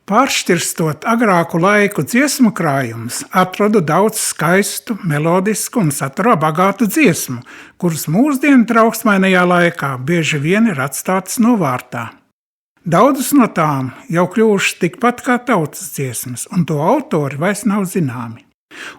Pāršķirstot agrāku laiku dziesmu krājumus, atradu daudz skaistu, melodisku un saturā bagātu dziesmu, kuras mūsdienu trauksmainajā laikā bieži vien ir atstātas novārtā. Daudzas no tām jau kļuvušas tikpat kā tautas dziesmas, un to autori vairs nav zināmi.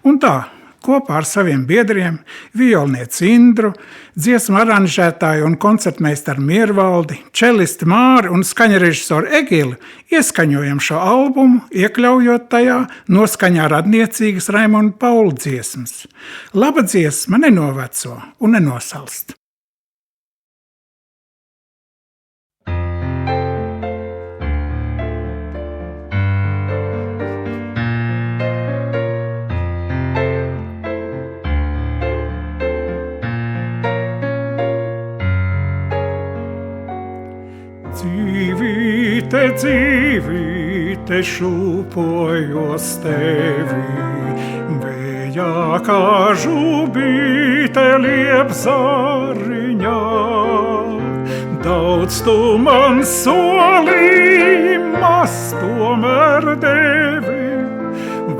Un tā, kopā ar saviem biedriem, violnieci Indru, dziesmu aranžētāju un koncertmeistaru Miervaldi, čelisti Māri un skaņarežisoru Egilu ieskaņojam šo albumu, iekļaujot tajā noskaņā radniecīgas Raimonda Paula dziesmas. Laba dziesma nenoveco un nenosalst. Dzīvīte, dzīvīte, šūpojos tevi, vējā kā žubīte liep zariņā. Daudz tu man solīji, maz tomēr devi,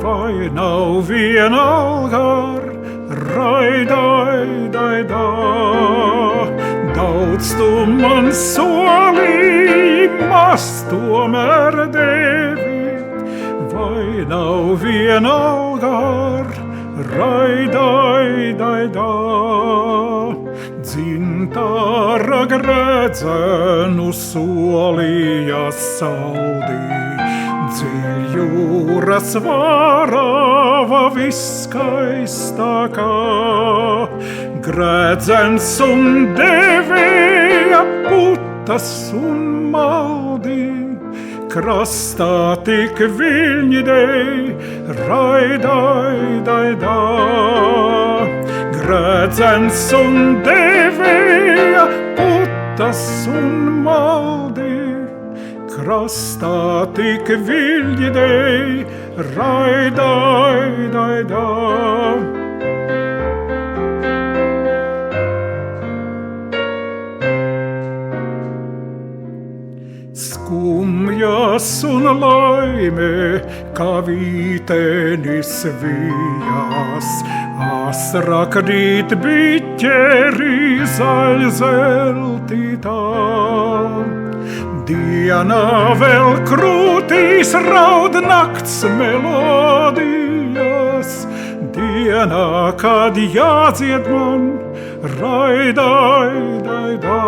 vai nav vienalga raidaidā. Daudz tu man solīji, maz tomēr devi, vai nav vienalga raidaidā. Dzintāra gredzenu solīja saldī, dziļjūras vārava viskaistākā. Gredzens un devēja putas un maldi, krastā tik viļņi dej raidaidā. Gredzens un devēja putas un maldi, krastā tik viļņi dej raidaidā. Skumjas un laime, kā vītenis vijās, asra krīt biķeri zaļzeltītā. Dienā vēl krūtīs raud nakts melodijas, dienā, kad jādzied man raidaidā.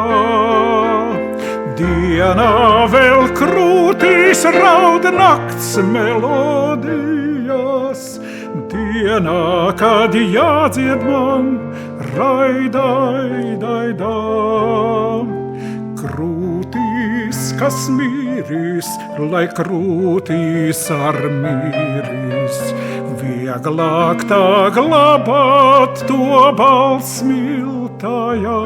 Dienā vēl krūtīs raud nakts melodijas, dienā, kad jādzied man raidaidā. Krūtīs, kas mīris, lai krūtīs ar mīris, vieglāk tā glabāt to balss miltajā.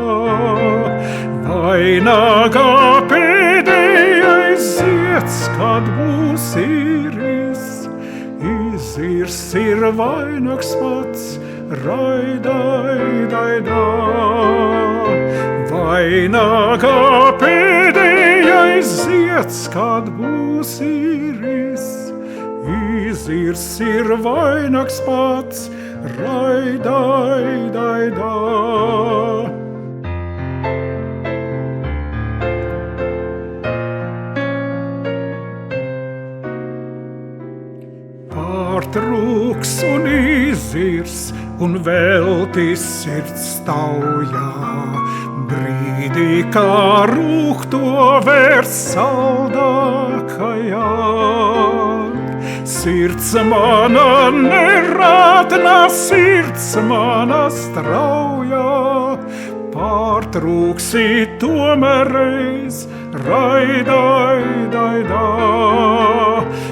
Vainagā pēdējais zieds, kad būs īris, izirs ir vainags pats raidaidā. Vainagā pēdējais zieds, kad būs īris, izirs ir vainags pats raidaidā. Pārtrūks un izirs un veltīs sirds taujā, brīdī, kā rūkto vērs saldākajā. Sirds mana nerātnā, sirds mana straujā, pārtrūksi tomēr reiz raidaidā.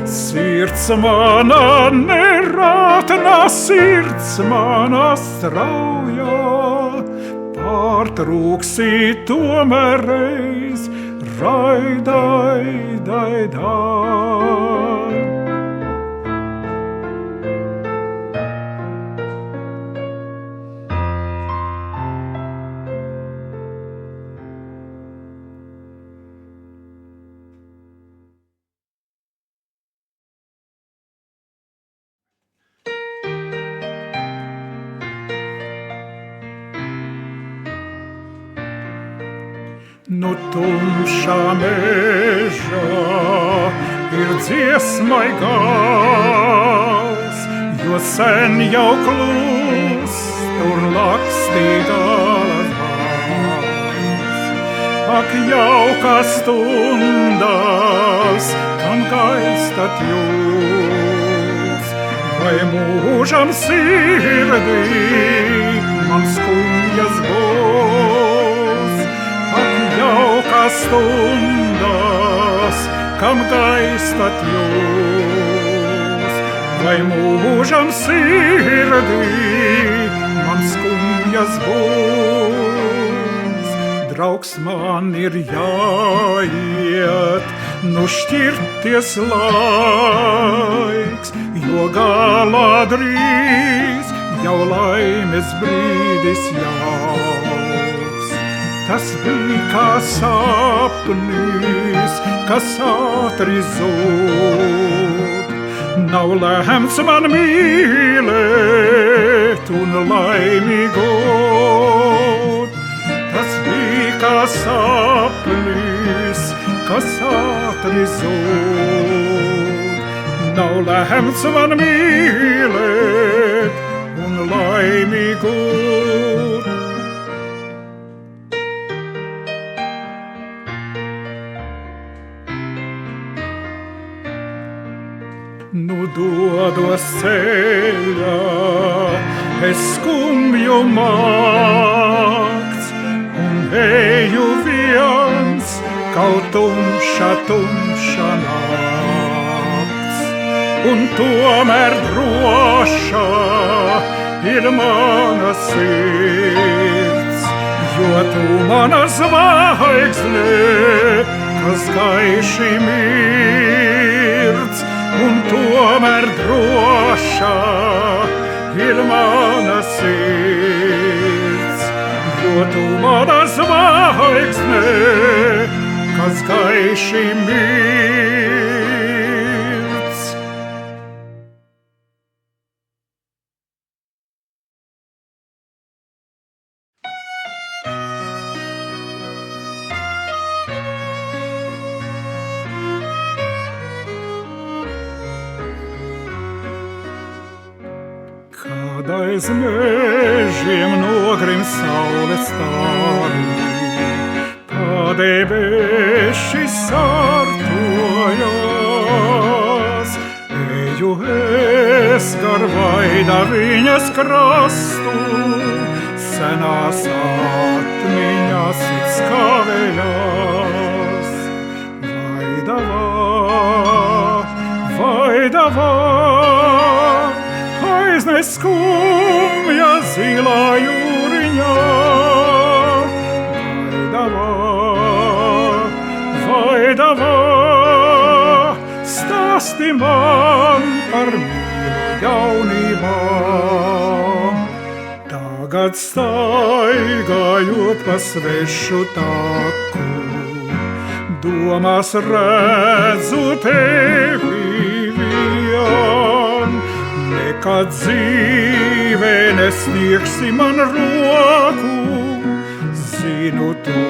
Sirds mana nerātnā, sirds mana straujā, pārtrūksi tomēr reiz raidaidā. Nu tumšā mežā ir dziesmai gals, jo sen jau klūs tur lakstītās balss. Ak, jauka stundas, kam gaistat jūs, vai mūžam sirdī man skumjas būs. Ak, jauka stundas, kam gaistat jūs, vai mūžam sirdī man skumjas būs. Draugs, man ir jāiet, nu šķirties laiks, jo galā drīz jau laimes brīdis jauks. Tas bija kā sapnis, kas ātri zūd. Nav lēmts man mīlēt un laimīgot. Tas bija kā sapnis, kas ātri zūd. Nav lēmts man mīlēt un laimīgot. Nu dodos ceļā, es skumju mākts, un eju viens, kaut tumša nakts. Un tomēr drošā ir mana sirds, jo tu mana zvaigzne, kas gaiši mirdz. Un tomēr drošā ir mana sirds, jo tu mana zvaigzne, kas gaiši mirdz. Kad aiz mežiem nogrims saules stāvi, padebeši sārtojās, eju es gar vaida viņas krastu, senās atmiņas skavējās. Vaidavā, aiznes skumja zilā jūriņā. Vaidavā, stāsti man par mīlu jaunībā. Tagad staigājot pa svešu taku, domās redzu tevi vien. Nekad dzīvē nesniegsi man roku, zinu to,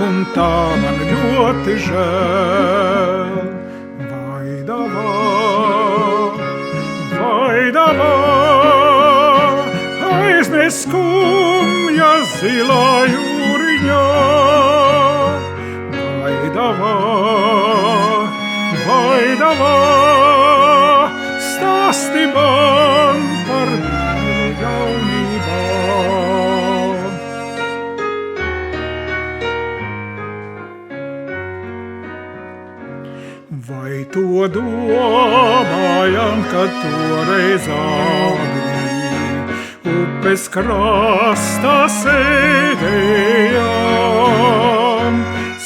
un tā man ļoti žēl. Vaidavā, aiznes skumja zilā jūriņā. Vaidavā, stāsti man par mīlu jaunībā. Vai to domājam, kad toreiz abi upes krastā sēdējām,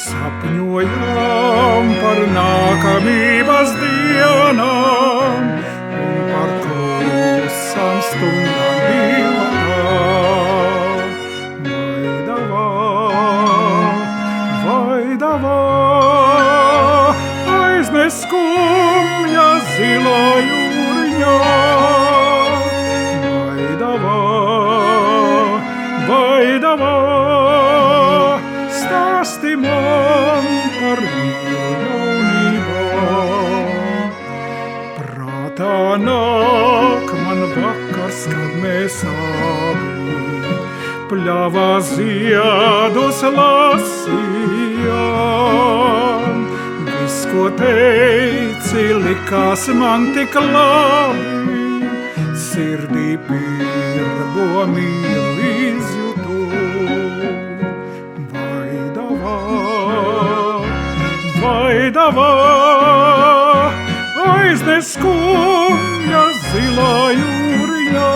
sapņojām par nākamības dienām un par klusām stundām divatām. Vaidavā, aiznes skumja zilā jūriņā. Vaidavā, stāsti man par mīlu jaunībā. Prātā nāk man vakars, kad mēs abi pļavā ziedus lasījām. Viss, ko teici, likās man tik labi, sirdī pirmo mīlu izjūtu. Vaidavā, aiznes skumja zilā jūriņā.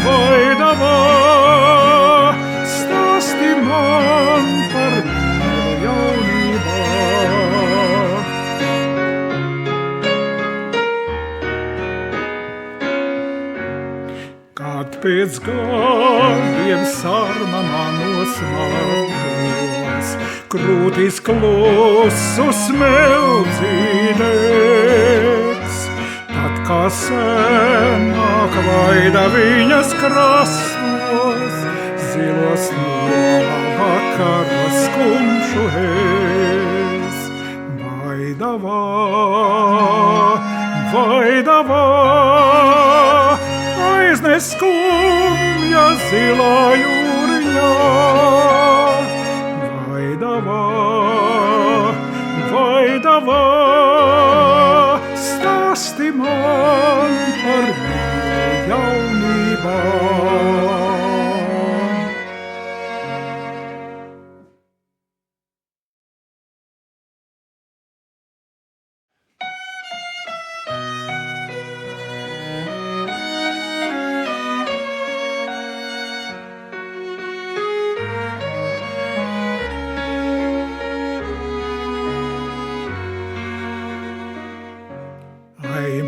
Vaidavā, stāsti man par mīlu jaunībā. Kad pēc gadiem sarma manos maldos, krūtis klusu smeldzīdēks, tad kā senāk vaida viņas krastos, zilos no vakaros skumšu es. Vaidavā, aiznes skumja zilā jūriņā. Vaidavā, stāsti man par mīlu jaunībā.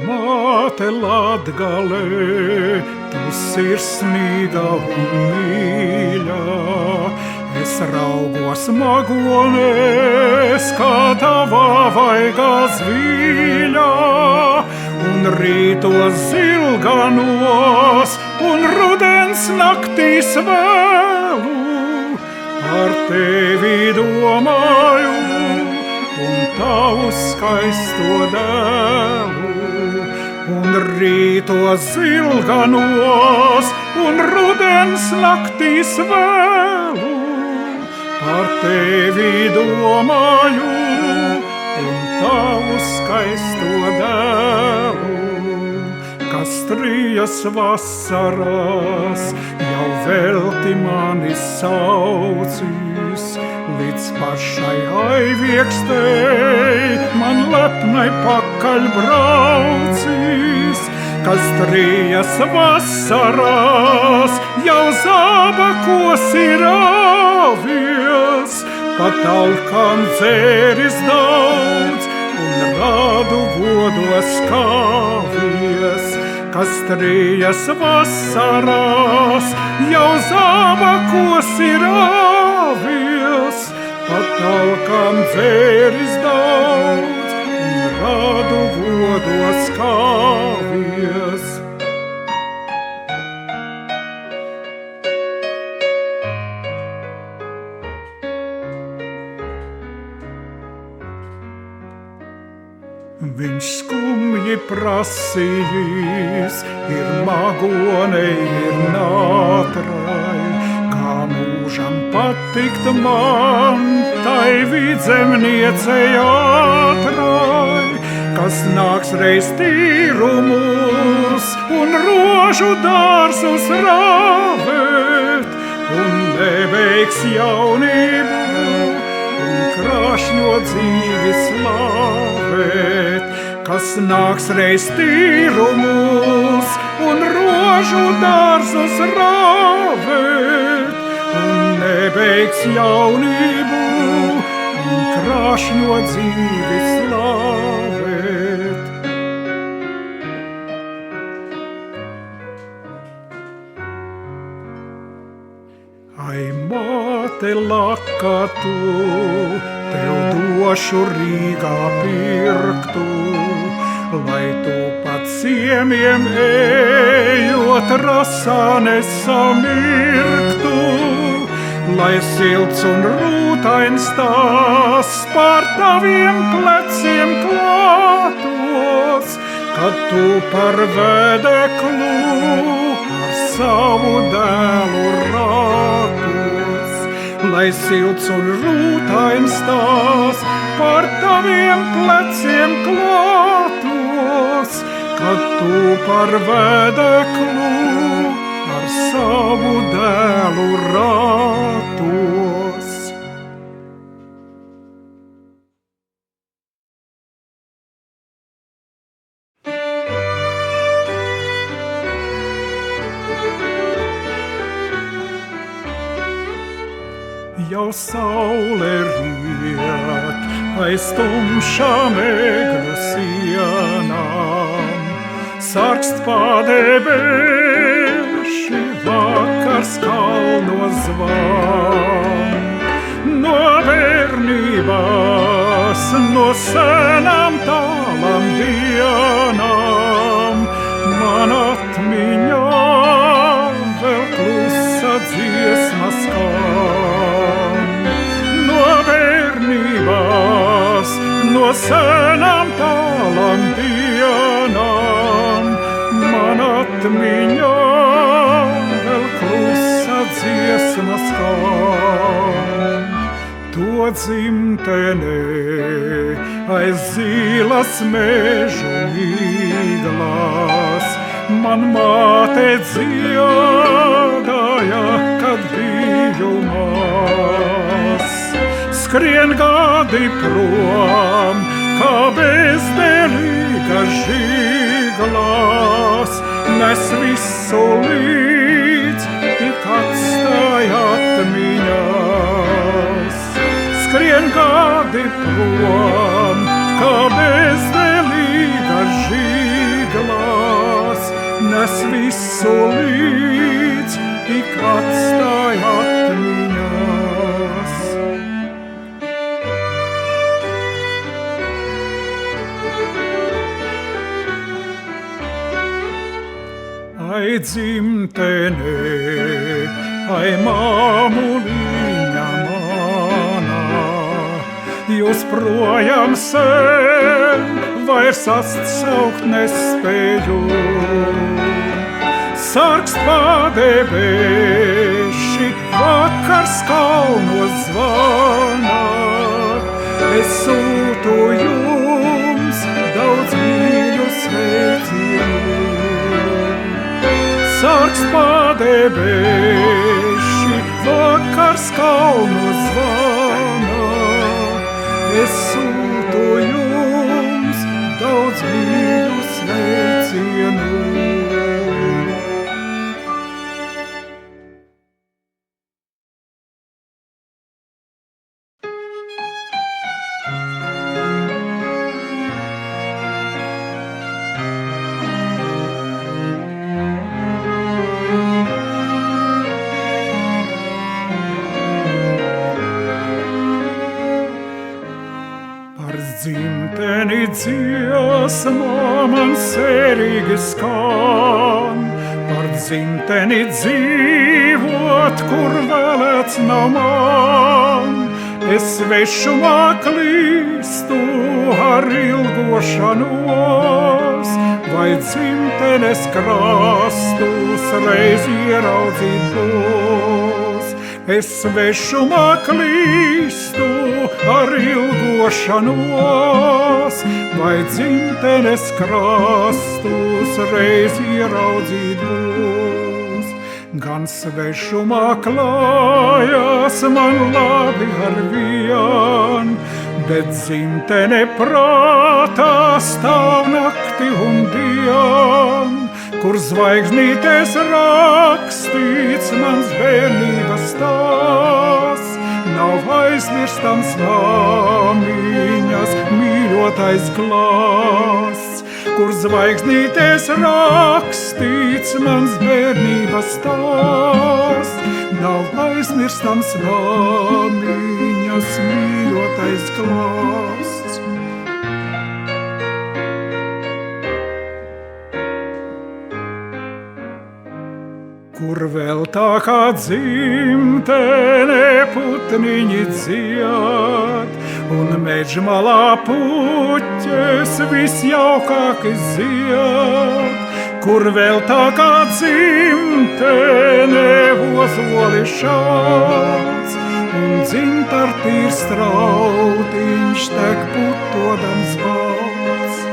Māte Latgalē, tu sirsnīga un mīļa, es raugos magonēs, kā tavā vaigā zvīļa, un rītos zilganos, un rudens naktīs vēlu, par tevi domāju, un tavu skaisto dēlu. Un rītos zilganos, un rudens naktīs vēlu, par tevi domāju, un tavu skaisto dēlu. Kas trijas vasarās jau velti mani saucīs, līdz pašai aiviekstei man lepnai pakaļ braucīs. Kas trijas vasarās jau zābakos ir āvies, pa talkām dzēris daudz un rādu godos kāvies. Kas trijas vasarās jau zābakos ir āvies, pa talkām dzēris daudz un rādu godos kāvies. Viņš skumji prasījis, ir magonei, ir nātrai, kā mūžam patikt man, tai vidzemniecei ātrai, kas nāks reiz tīrumus un rožu dārzus rāvēt, un nebeigs jaunību un krāšņo dzīvi slavēt. Kas nāks reiz tīrumus un rožu dārzus rāvēt, un nebeigs jaunību un krāšņo dzīvi slavēt. Ai, māte laka tu, tev došu Rīgā pirktu, lai tu pa ciemiem ejot rasā nesamirktu, lai silts un rūtains tās pār taviem pleciem klātos, kad tu par vedeklu ar savu dēlu rātos. Lai silts un rūtains tās pār taviem pleciem klātos, kad tu par vedeklu ar savu dēlu rātos. Jau saule riet aiz tumšām egļu sienām, sarkst padebeši, vakars kalnos zvan. No bērnībās, no senām tālām dienām, man atmiņā vēl klusa dziesma skan. No bērnībās, no senām tālām dienām, man atmiņā vēl klusa dziesma skan. To dzimtenē aiz zīlas mežu mīglās man māte dziedāja, kad biju maz. Skrien gadi prom, kā bezdelīga žiglās, nes visu līdz, tik atstāja atmiņās. Skrien gadi prom, kā bezdelīga žiglās, nes visu līdz, tik atstāja atmiņās. Ai dzimtenē, ai māmuliņa manā, jūs projām sen vairs atsaukt nespēju. Sarkst padebeši, vakars kalnos zvana, es sūtu jums daudz mīļu sveicienu. Sarkst padebeši, vakars kalnos zvana, es sūtu jums daudz mīļu sveicienu. Dzimteni dziesmā man sērīgi skan, par dzimteni dzīvot, kur vēlēts nav man. Es svešumā klīstu ar ilgošanos, vai dzimtenes krastus reiz ieraudzīt būs. Es svešumā klīstu ar ilgošanos, vai dzimtenes krastus reiz ieraudzīt būs. Gan svešumā klājas man labi ar vien, bet dzimtene prātā stāv nakti un dien, kur zvaigznītēs rakstīts mans bērnības stāsts. Nav aizmirstams māmiņas mīļotais klāsts, kur zvaigznītēs rakstīts mans bērnības stāsts. Nav aizmirstams māmiņas mīļotais klāsts. tā kā dzimtene putniņi dzied, un mežmalā puķes visjaukāki zied, kur vēl tā kā dzimtene ozoli šauc, un dzintartīrs strautiņš tek putodams balts.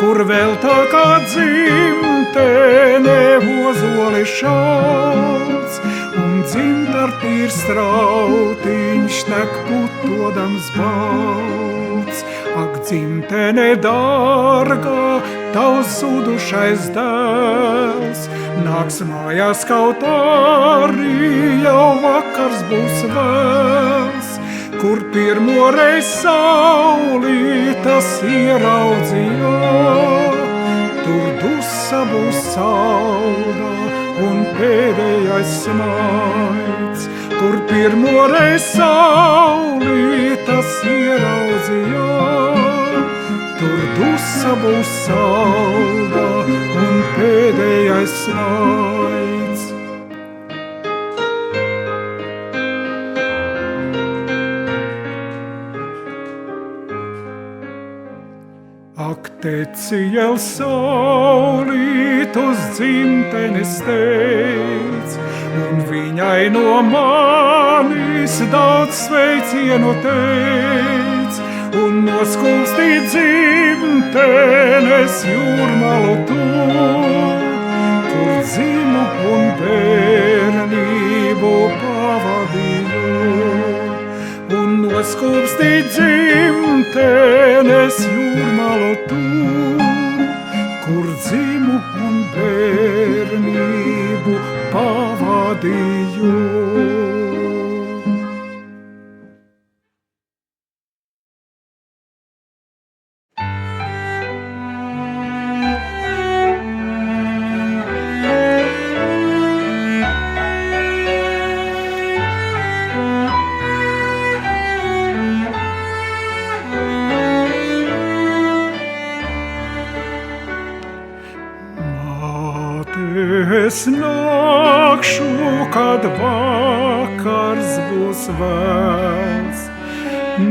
Kur vēl tā kā dzimtene ozoli šauc, un dzintartīrs strautiņš tek putodams balts. Ak, dzimtene dārgā, tavs zudušais dēls, nāks mājās kaut arī jau vakars būs vēls, kur pirmoreiz saulītas ieraudzīja, tur dusa būs salda un pēdējais smaids, kur pirmoreiz saulītas ieraudzīja, tur dusa būs salda un pēdējais smaids. Ak, teciel saulīt uz dzimtenes teic, un viņai no manis daudz sveicienu teic, un noskūpstīt dzimtenes jūrmalu tu, kur dzimu un bērnību pavadīju. Un noskūpstīt dzimtenes jūrmalu tu, kur dzimu un bērnību pavadīju. Es nākšu, kad vakars būs vēls,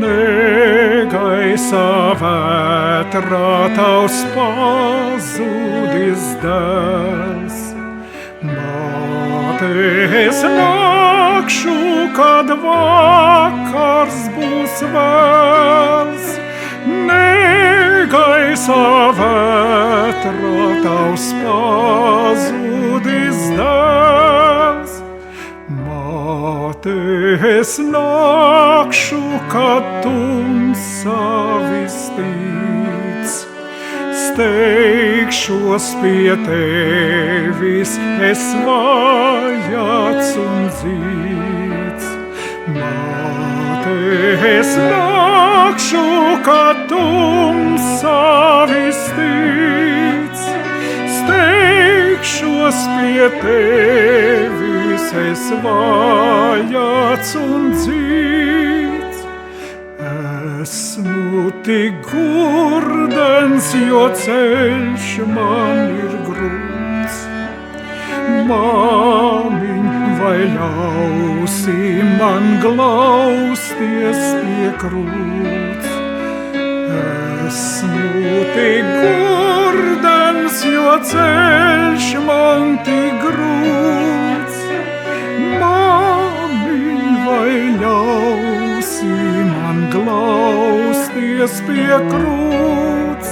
negaisa vētrā tavs pazudis dēls. Māte, es nākšu, kad vakars būs vēls, negaisa vētrā tavs pazudis dēls. Māte, es nākšu, kad tumsa vistīc, steigšos pie tevis, es vajāts un dzīts. Māte, es nākšu, kad tumsa vistīc, steigšos pie tevis, es vajāts un dzīts. Esmu tik gurdens, jo ceļš man ir grūts. Māmiņ, vai ļausi man glausties pie krūts? Esmu tik gurdens, jo ceļš man tik grūts. Māmiņ, vai ļausi man glausties pie krūts?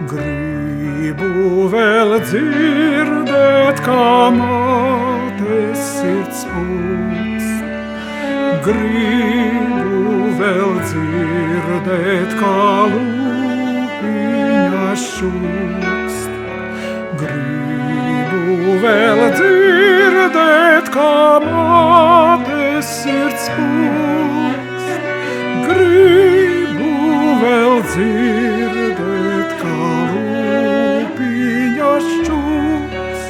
Gribu vēl dzirdēt, kā mātes sirds pūkst. Gribu vēl dzirdēt, kā lūpiņa šūkst. Gribu vēl dzirdēt, kā mātes sirds pūkst. Gribu vēl dzirdēt, kā lūpiņa šūkst.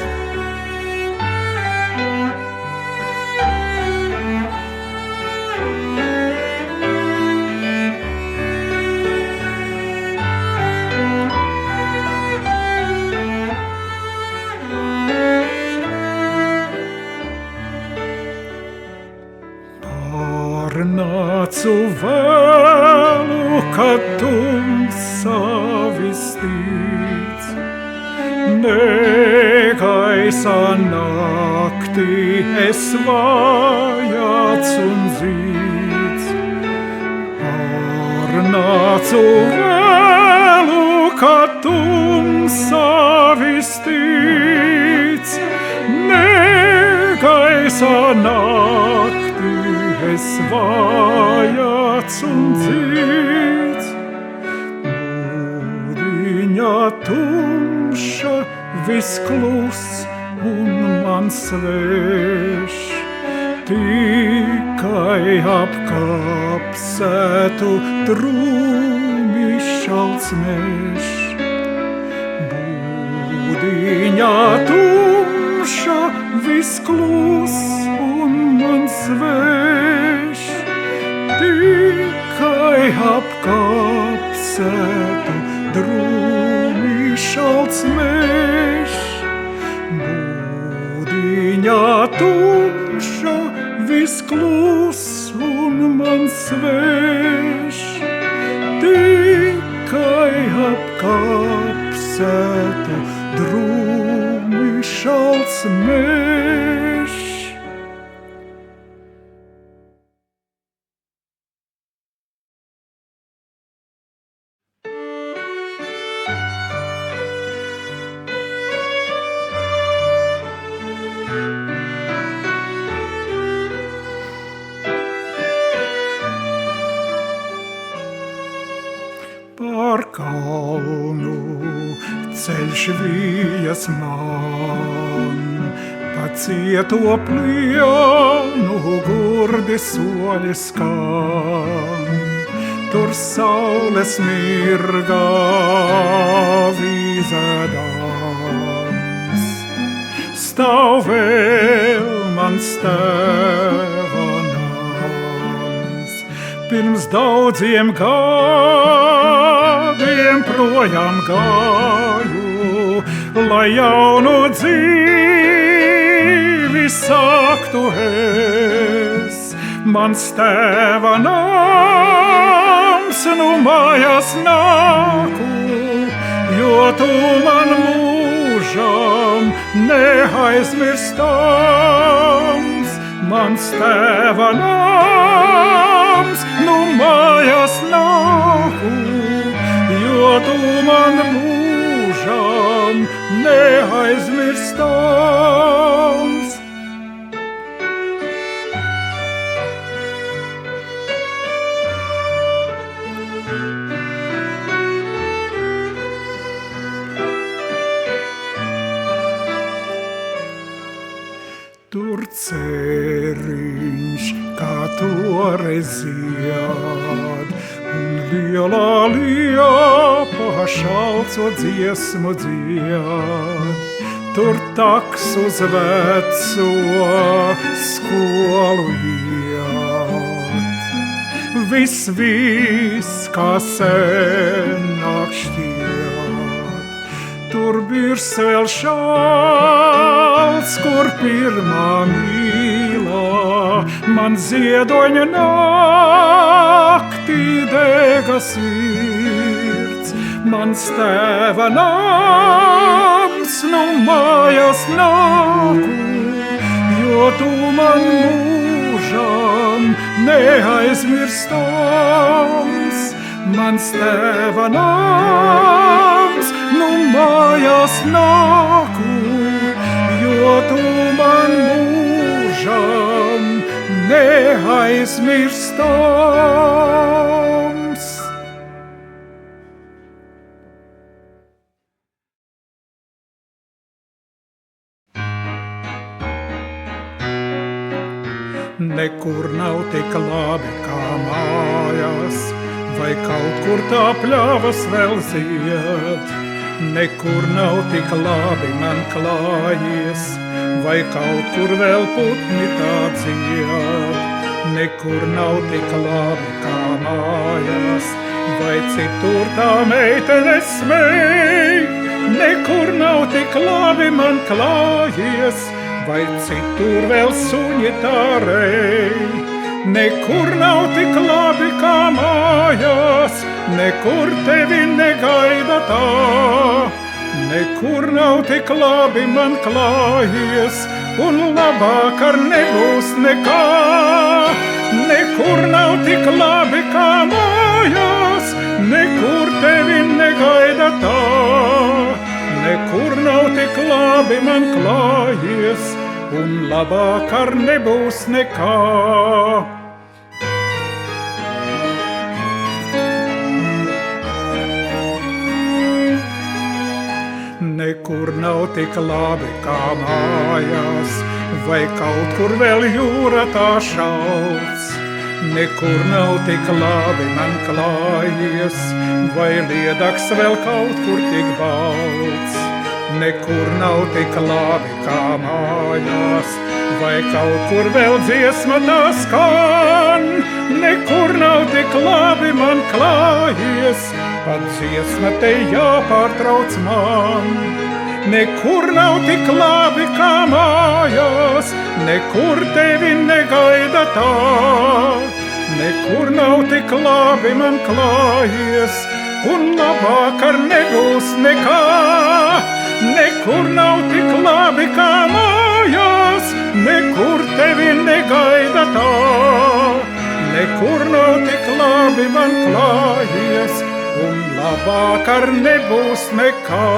vēlu, kad tumsā vistīts. Negaisa naktī es vajāts un zīts. Pārnācu vēlu, kad tumsā vistīts. Negaisa naktī es vajāts un zīts. Mūriņa tumša viskluss un man sveš, tikai apkapsētu drūmi šalts mež. Būdiņa tumša viskluss un man sveš, tikai apkapsētu drūmi šalts mež. Būdiņa tumša viskluss un man sveš, tikai apkapsētu drūmi šalts mež. Pār kalnu ceļš vijas man, pa cieto plienu gurdi soļi skan. Tur saules mirgā vīzēdams, stāv vēl mans tēva nams. Pirms daudziem gadiem projām gāju, lai jaunu dzīvi sāktu es. Mans tēva nams nu mājās nāku, jo tu man mūžam neaizmirstams. Mans tēva nams nu mājās nāku, jo tu man mūžam neaizmirstams. Tur ceriņš, kā toreiz zied, un lielā liepa šalco dziesmu dzied. Tur taks uz veco skolu iet. Viss, kā senāk šķiet. Tur birs vēl šalts, kur pirmā mīlā man ziedoņa naktī dega sirds. Mans tēva nams nu mājās nāku, jo tu man mūžam neaizmirstams. Mans tēva nams nu mājās nāku, jo tu man mūžam neaizmirstams. Nekur nav tik labi kā mājās, vai kaut kur tā pļavas vēl zied. Nekur nav tik labi man klājies, vai kaut kur vēl putni tā dzied. Nekur nav tik labi kā mājās, vai citur tā meitene smej. Nekur nav tik labi man klājies, vai citur vēl suņi tā rej. Nekur nav tik labi kā mājās, nekur tevi negaida tā. Nekur nav tik labi man klājies, un labāk ar nebūs nekā. Nekur nav tik labi kā mājās, nekur tevi negaida tā. Nekur nav tik labi man klājies, un labāk ar nebūs nekā. Nekur nav tik labi kā mājās, vai kaut kur vēl jūra tā šauc. Nekur nav tik labi man klājies, vai liedaks vēl kaut kur tik balts. Nekur nav tik labi kā mājās, vai kaut kur vēl dziesma tā skan. Nekur nav tik labi man klājies, pat dziesma te jāpārtrauc man. Nekur nav tik labi kā mājās, nekur tevi negaida tā. Nekur nav tik labi man klājies, un labāk ar nebūs nekā. Nekur nav tik labi kā mājās, nekur tevi negaida tā. Nekur nav tik labi man klājies, un labāk ar nebūs nekā.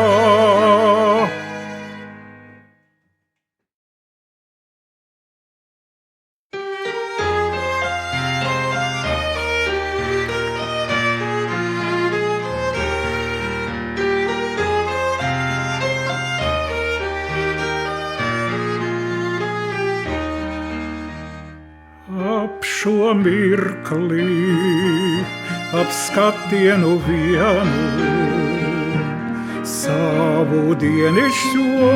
Ap šo mirkli, ap skatienu vienu, savu dienišķo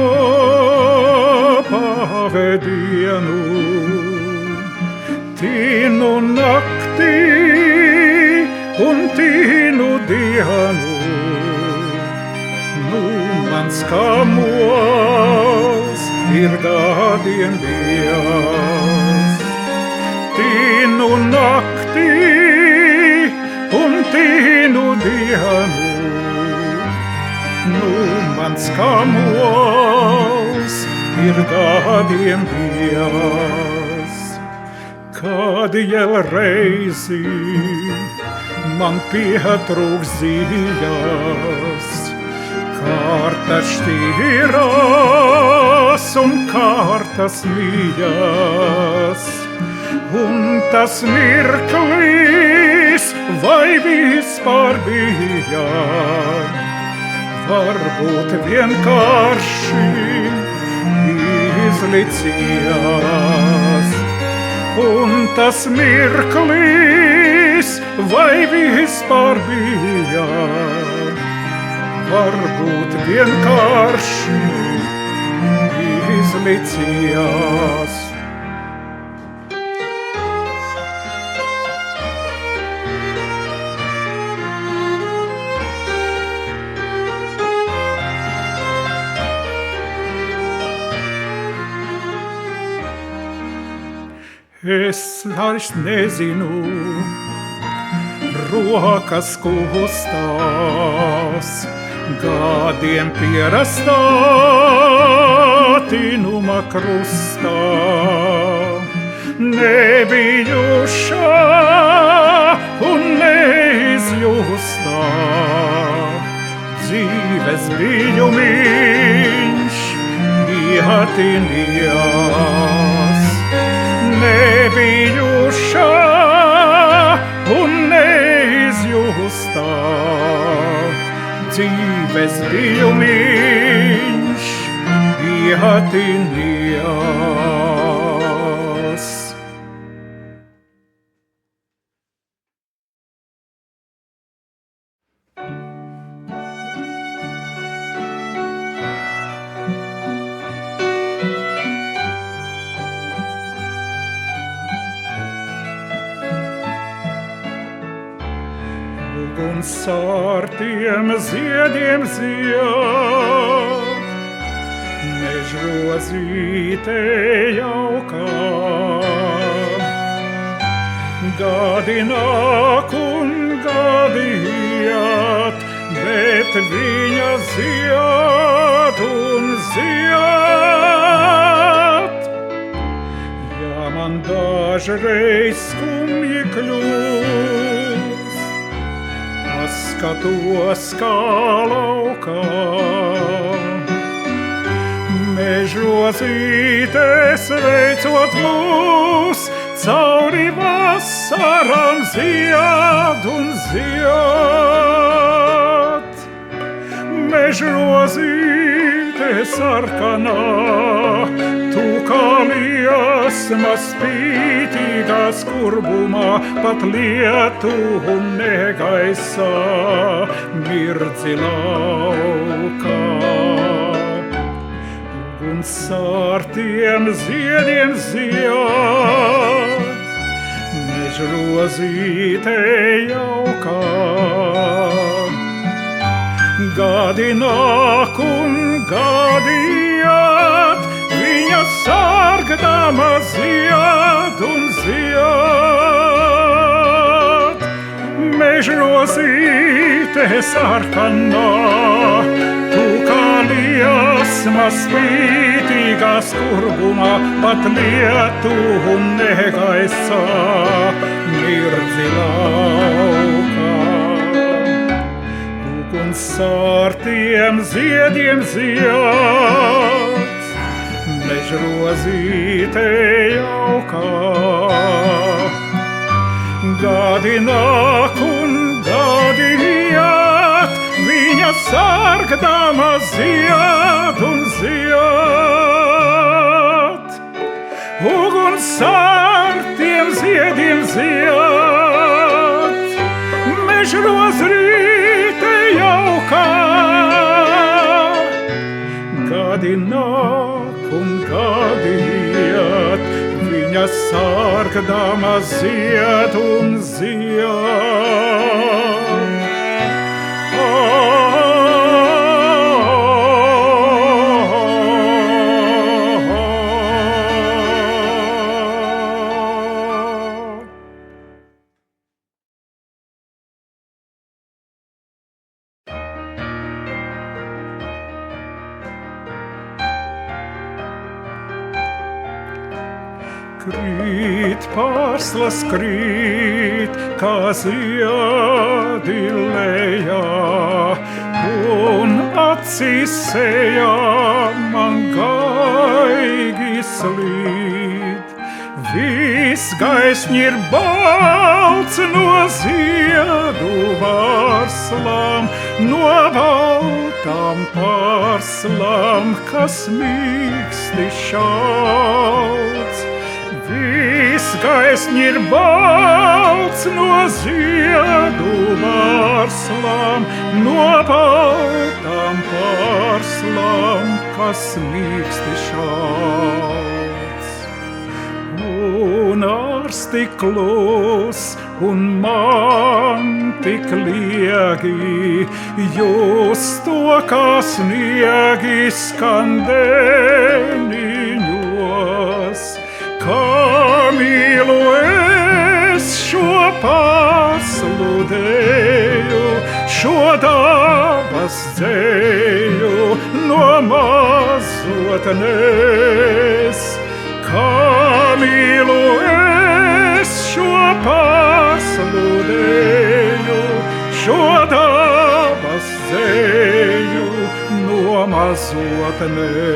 pavedienu. Tinu naktī un tinu dienu, nu mans kamols ir gādien viens. Tinu naktī un tinu dienu, nu mans kamols ir gādiem viens. Kad jau reizi man pietrūks zijas, kārtas šķīrās un kārtas mijas. Un tas mirklis vai vispār bija, varbūt vienkārši izlicījās. Un tas mirklis vai vispār bija, varbūt vienkārši izlicījās. Es vairs nezinu, rokas kustās, gadiem pierastā tinuma krustā. Nebijušā un neizjustā dzīves bijumiņš ietinījās. Nebijušā un neizjustā dzīves bijumiņš ietinījās. Un sārtiem ziediem zied, mežrozīte jaukā. Gadi nāk un gadi iet, bet viņa zied un zied. Ja man dažreiz skumji kļūst, paskatos kā laukā, mežrozītes veicot mūs, cauri vasaram zied un zied. Mežrozīte sarkanā, tu kā liesma spītīgā skurbumā, pat lietu un negaisā mirdzi laukā. Un sārtiem ziediem zied, mežrozīte jaukā. Gadi nāk un gadi iet, viņa sargdama zied un zied. Mežrozīte sarkanā, tu kā liesma spītīgā skurbumā, pat lietu un negaisā mirdzi laukā. Un sārtiem ziediem zied, mežrozīte jaukā. Gadi nāk un gadi iet, viņa sargdama zied un zied. Uguns sārtiem ziediem zied, mežrozīte jaukā. Gadi nāk un gadi iet, viņa sargdama zied un zied. Krīt pārslas krīt, kā ziedi lejā, un acīs sejā man gaigi slīd. Viss gaisņi ir balts no ziedu vārslām, no baltām pārslām, kas mīksti šauc. Viss gaisņi ir balts no ziedu vārslām, no baltām pārslām, kas mīksti šauc. Un ārs tik klus, un man tik liegi, jūs to kā sniegi skandeniņos. Kā mīlu es šo pasludēju, šo dabas dzēju no mazotnes. Kā mīlu es šo pasludēju, šo dabas dzēju no mazotnes.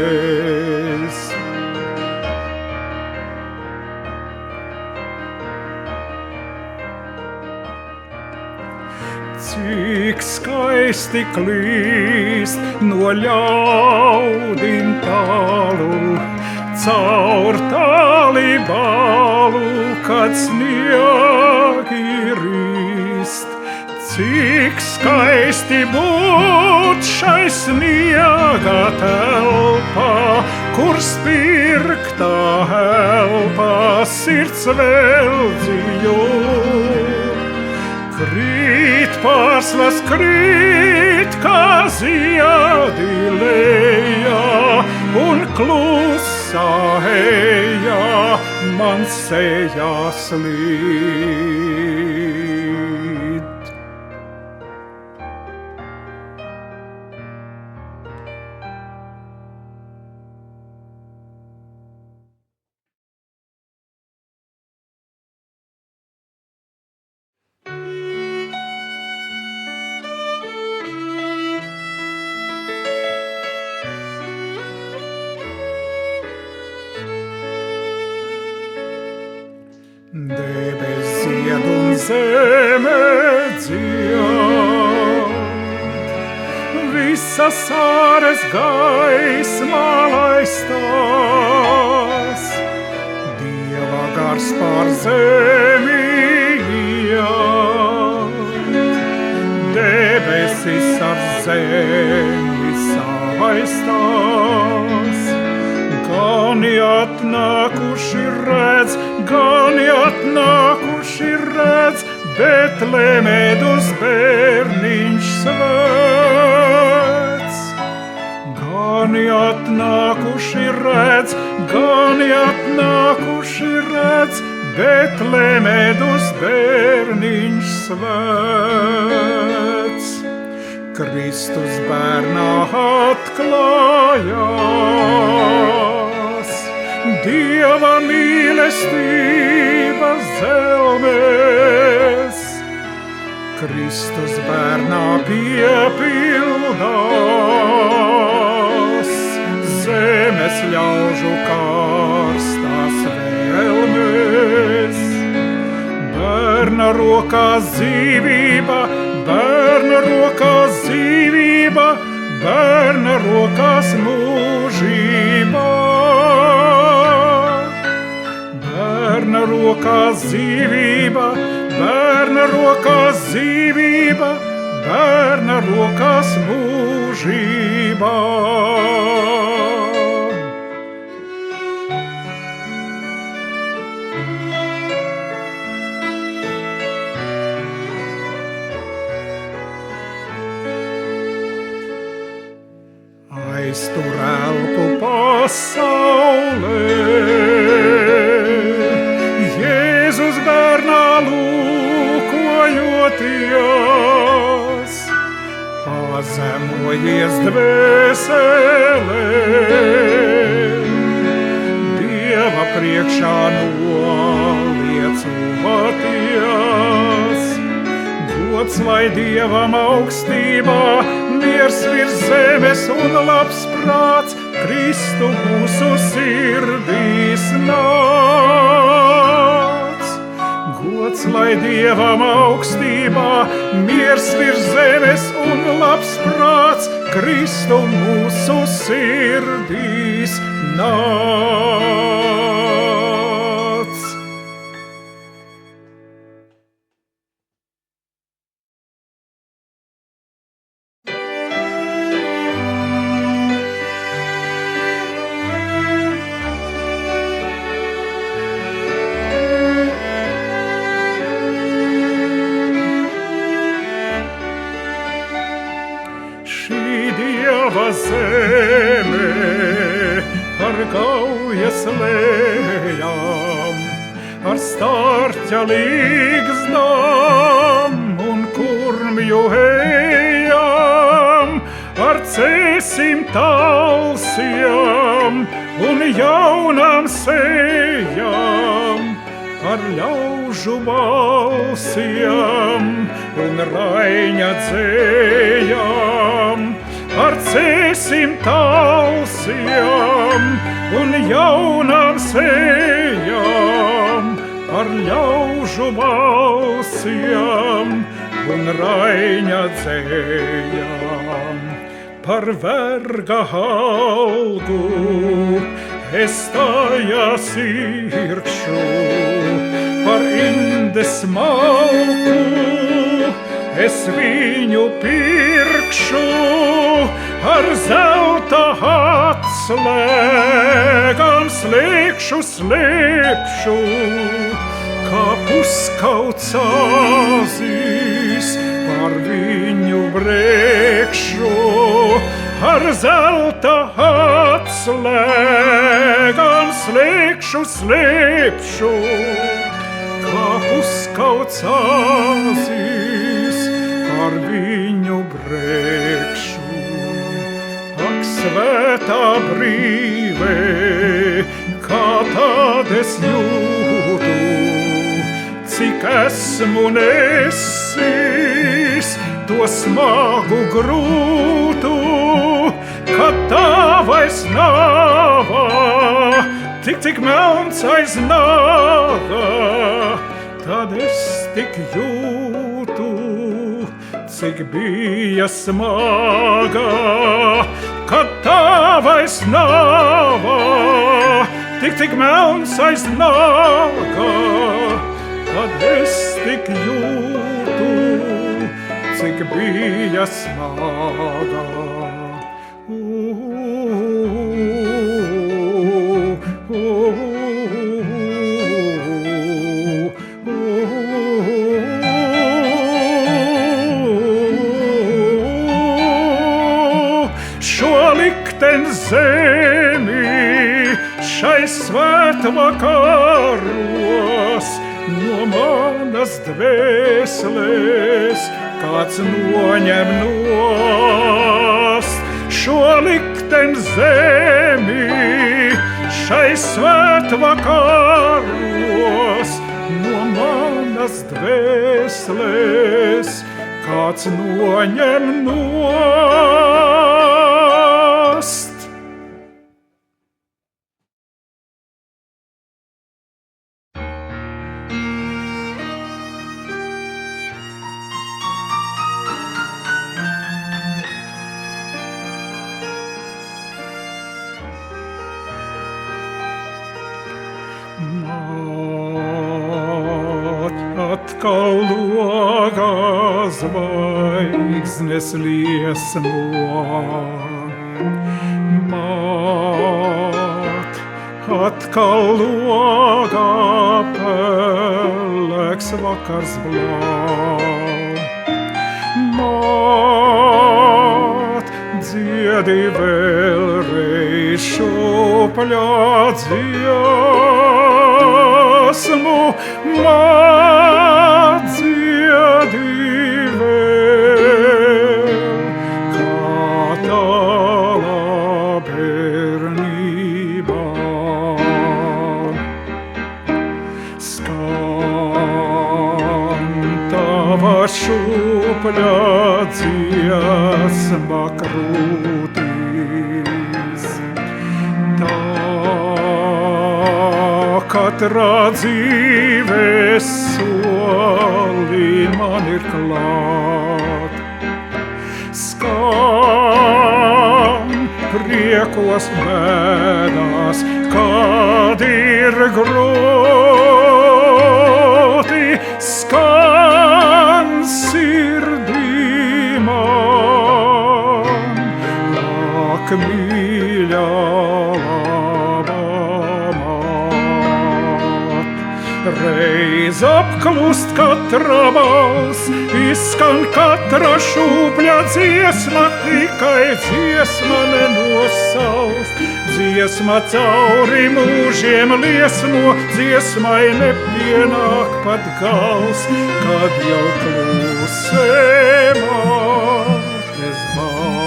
Cik skaisti klīst no ļaudīm tālu, caur tāli balu, kad sniegi rīst. Cik skaisti būt šai sniega telpā, kur spirgtā elpā sirds veldziņu. Krīt pārslas krīt, kā ziedi lejā, un klusā ejā man sejās līt. Debes zied un zeme dzied, visas āres gaismā lai stās, Dieva gars pār zemi iet, debesis ar zemi saistās. Gan atnākuši redz, Betlemedus bērniņš svēts. Gan atnākuši redz, Betlemedus bērniņš svēts. Kristus bērnā atklājās, Dieva mīlestība zelmēs. Kristus bērnā piepildās zemes ļaužu karstās vēlmes. Bērna rokās dzīvība, bērna rokās mūžība. Bērna rokās dzīvība, bērna rokās mūžība. Aiztur elpu pasaulē, Jēzus bērnā lūkojoties, pazemojies dvēselē, Dieva priekšā noliecoties. Gods lai Dievam augstībā, miers virs zemes un labs prāts, Kristu mūsu sirdīs nāc. Gods lai Dievam augstībā, miers virs zemes un labs prāts, Kristu mūsu sirdīs nāc. Zeme ar gaujas lējām, ar stārķa līgznām un kurmju ejām, ar cēsim talsiem un jaunām sejām, ar ļaužu balsiem un raiņa dzējām. Ar cēsim talsiem un jaunām sejām, ar ļaužu balsiem un raiņa dzējām. Par verga algu es stājās irkšu, par indes malku es viņu pirkšu, ar zelta atslēgām slēgšu, kā puskauts āzīs par viņu brēkšu, ar zelta atslēgām slēgšu. pašu slēpšu, kā puskauts āzis ar viņu brēkšu. Ak, svētā brīvē, kā tad es jūtu, cik esmu nesis to smagu grūtu, kad tā vairs nāva, cik melns aiz nāga, tad es tik jūtu, cik bija smaga, kad tā vairs nāva, cik melns aiz nāga, tad es tik jūtu, cik bija smaga. Šo likteni zemi šai svētvakaros no manas dvēseles kāds noņem nost. Šo likteni zemi šai svētvakaros no manas dvēseles kāds noņem nost. Atkal logā zvaigznes liesmo. Māt, atkal logā pelēks vakars blau. Māt, dziedi vēlreiz šūpļā dziesmu. Māt, dziedi vēl, kā tālā bērnībā. Skan tava šūpļa dziesma krūtīs. Katrā dzīves solī man ir klāt. Skan priekos bēdās, kad ir grūti. Skan sirdī man, ak, mīļā reiz apklust katra balss, izskan katra šūpļa dziesma, tikai dziesma nenosaust. Dziesma cauri mūžiem liesmo, dziesmai nepienāk pat gals, kad jau klusē mātes balss.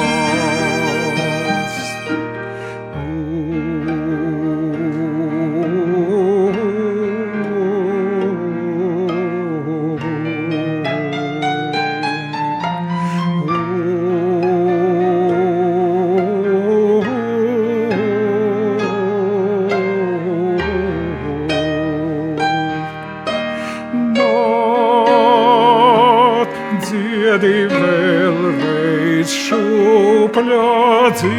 Dziedi vēlreiz šūpļā dziesmu,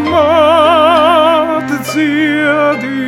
māt, dziedi